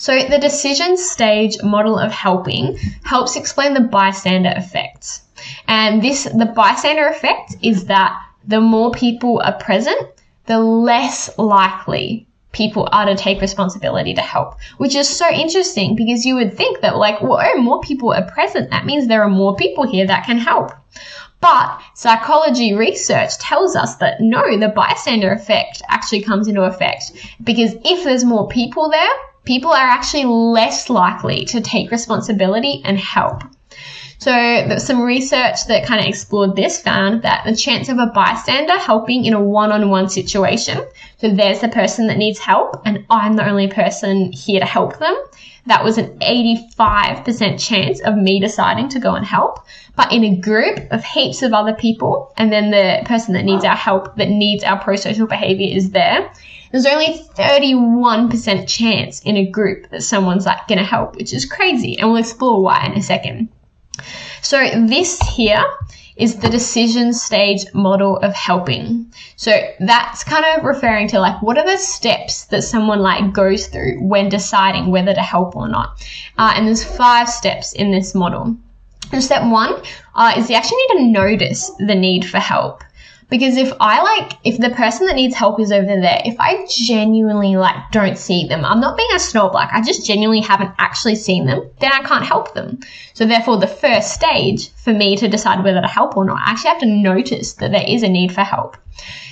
So the decision stage model of helping helps explain the bystander effect. And the bystander effect is that the more people are present, the less likely people are to take responsibility to help, which is so interesting because you would think that more people are present. That means there are more people here that can help. But psychology research tells us that no, the bystander effect actually comes into effect because if there's more people there, people are actually less likely to take responsibility and help. So some research that kind of explored this found that the chance of a bystander helping in a one-on-one situation, so there's the person that needs help and I'm the only person here to help them, that was an 85% chance of me deciding to go and help. But in a group of heaps of other people, and then the person that needs our help, that needs our pro-social behavior is there's only 31% chance in a group that someone's going to help, which is crazy. And we'll explore why in a second. So this here is the decision stage model of helping. So that's kind of referring to what are the steps that someone goes through when deciding whether to help or not. And there's 5 steps in this model. And step 1 is you actually need to notice the need for help. Because if the person that needs help is over there, if I genuinely don't see them, I'm not being a snob, I just genuinely haven't actually seen them, then I can't help them. So therefore the first stage for me to decide whether to help or not, I actually have to notice that there is a need for help.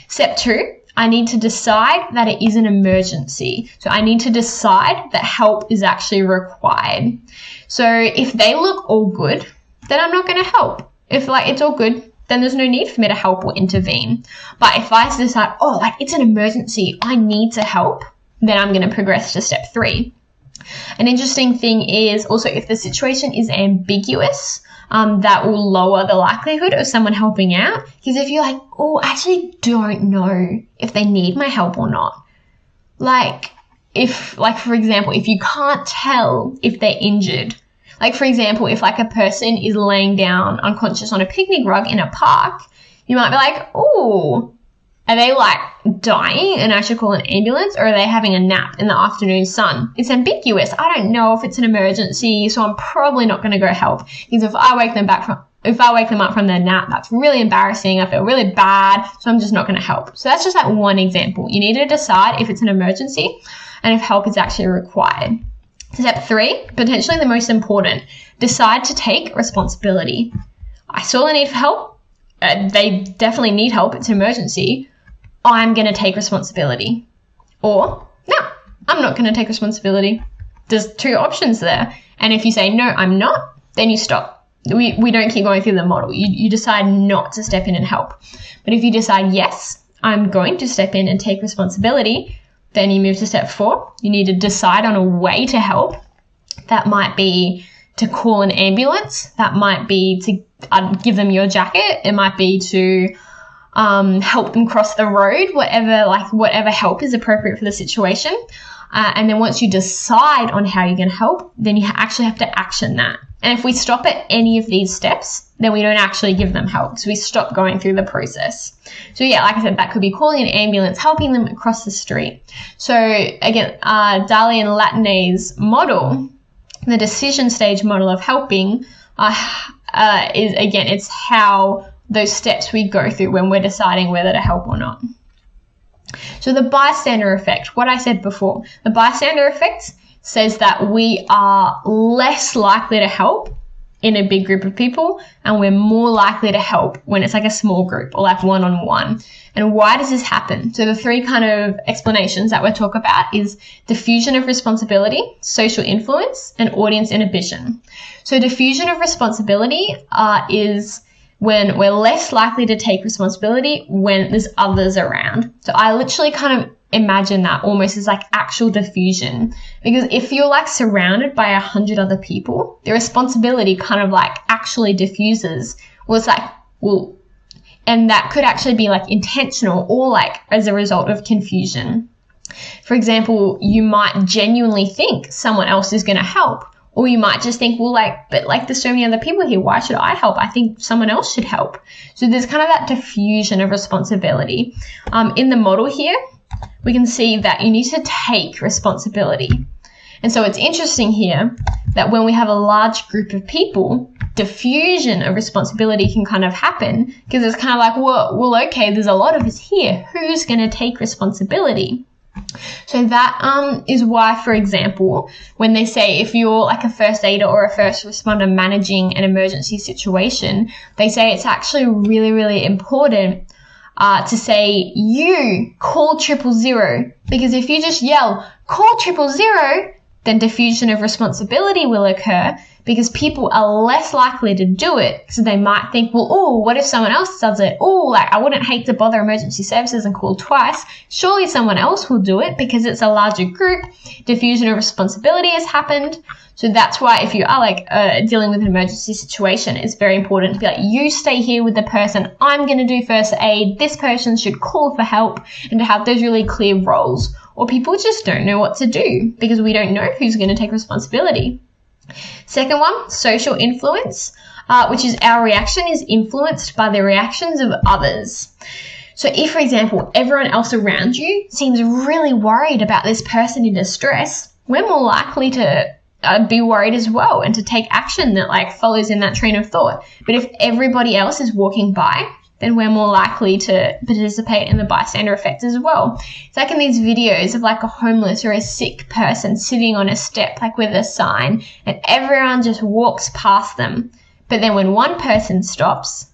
Step 2, I need to decide that it is an emergency. So I need to decide that help is actually required. So if they look all good, then I'm not going to help. If it's all good, then there's no need for me to help or intervene. But if I decide, it's an emergency, I need to help, then I'm going to progress to step 3. An interesting thing is also if the situation is ambiguous, that will lower the likelihood of someone helping out. Because if you're I actually don't know if they need my help or not. For example, if you can't tell if they're injured, for example, if a person is laying down unconscious on a picnic rug in a park, you might be oh, are they dying and I should call an ambulance, or are they having a nap in the afternoon sun? It's ambiguous. I don't know if it's an emergency, so I'm probably not going to go help. Because if I wake them up from their nap, that's really embarrassing. I feel really bad, so I'm just not going to help. So that's just one example. You need to decide if it's an emergency and if help is actually required. Step 3, potentially the most important, decide to take responsibility. I saw the need for help. They definitely need help. It's an emergency. I'm going to take responsibility. Or, no, I'm not going to take responsibility. There's 2 options there. And if you say, no, I'm not, then you stop. We don't keep going through the model. You decide not to step in and help. But if you decide, yes, I'm going to step in and take responsibility, then you move to step 4. You need to decide on a way to help. That might be to call an ambulance. That might be to give them your jacket. It might be to help them cross the road, whatever help is appropriate for the situation. And then once you decide on how you're going to help, then you actually have to action that. And if we stop at any of these steps, then we don't actually give them help. So we stop going through the process. So yeah, like I said, that could be calling an ambulance, helping them across the street. So again, Daly and Latané's model, the decision stage model of helping, it's how those steps we go through when we're deciding whether to help or not. So the bystander effect, what I said before, the bystander effect says that we are less likely to help in a big group of people, and we're more likely to help when it's a small group or one-on-one. And why does this happen? So the 3 kind of explanations that we'll talk about is diffusion of responsibility, social influence, and audience inhibition. So diffusion of responsibility is when we're less likely to take responsibility when there's others around. So I literally kind of imagine that almost as actual diffusion, because if you're surrounded by 100 other people, the responsibility kind of actually diffuses. And that could actually be intentional or as a result of confusion. For example, you might genuinely think someone else is going to help, or you might just think, but there's so many other people here, why should I help? I think someone else should help. So there's kind of that diffusion of responsibility. In the model here, we can see that you need to take responsibility. And so it's interesting here that when we have a large group of people, diffusion of responsibility can kind of happen, because it's kind of like, well, okay, there's a lot of us here. Who's going to take responsibility? So that is why, for example, when they say if you're like a first aider or a first responder managing an emergency situation, they say it's actually really, really important to say, you call 000, because if you just yell, call 000, then diffusion of responsibility will occur, because people are less likely to do it. So they might think, well, oh, what if someone else does it? Oh, like I wouldn't hate to bother emergency services and call twice. Surely someone else will do it because it's a larger group. Diffusion of responsibility has happened. So that's why if you are like dealing with an emergency situation, it's very important to be like, you stay here with the person. I'm going to do first aid. This person should call for help, and to have those really clear roles. Or people just don't know what to do because we don't know who's going to take responsibility. Second one, social influence, which is our reaction is influenced by the reactions of others. So if, for example, everyone else around you seems really worried about this person in distress, we're more likely to be worried as well and to take action that like follows in that train of thought. But if everybody else is walking by, then we're more likely to participate in the bystander effect as well. It's like in these videos of like a homeless or a sick person sitting on a step, like with a sign, and everyone just walks past them. But then when one person stops,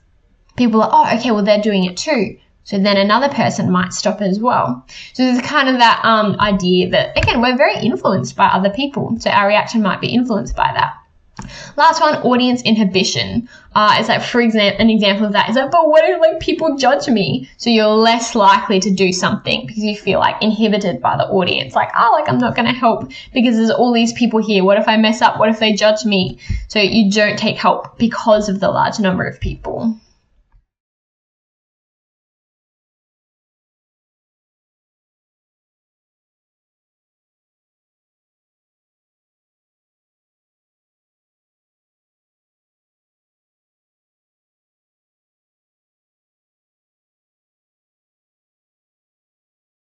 people are, oh, okay, well, they're doing it too. So then another person might stop as well. So there's kind of that idea that, again, we're very influenced by other people. So our reaction might be influenced by that. Last one, audience inhibition. Is like, for example, an example of that is like, but what if like people judge me? So you're less likely to do something because you feel like inhibited by the audience. Like, oh, like I'm not going to help because there's all these people here. What if I mess up? What if they judge me? So you don't take help because of the large number of people.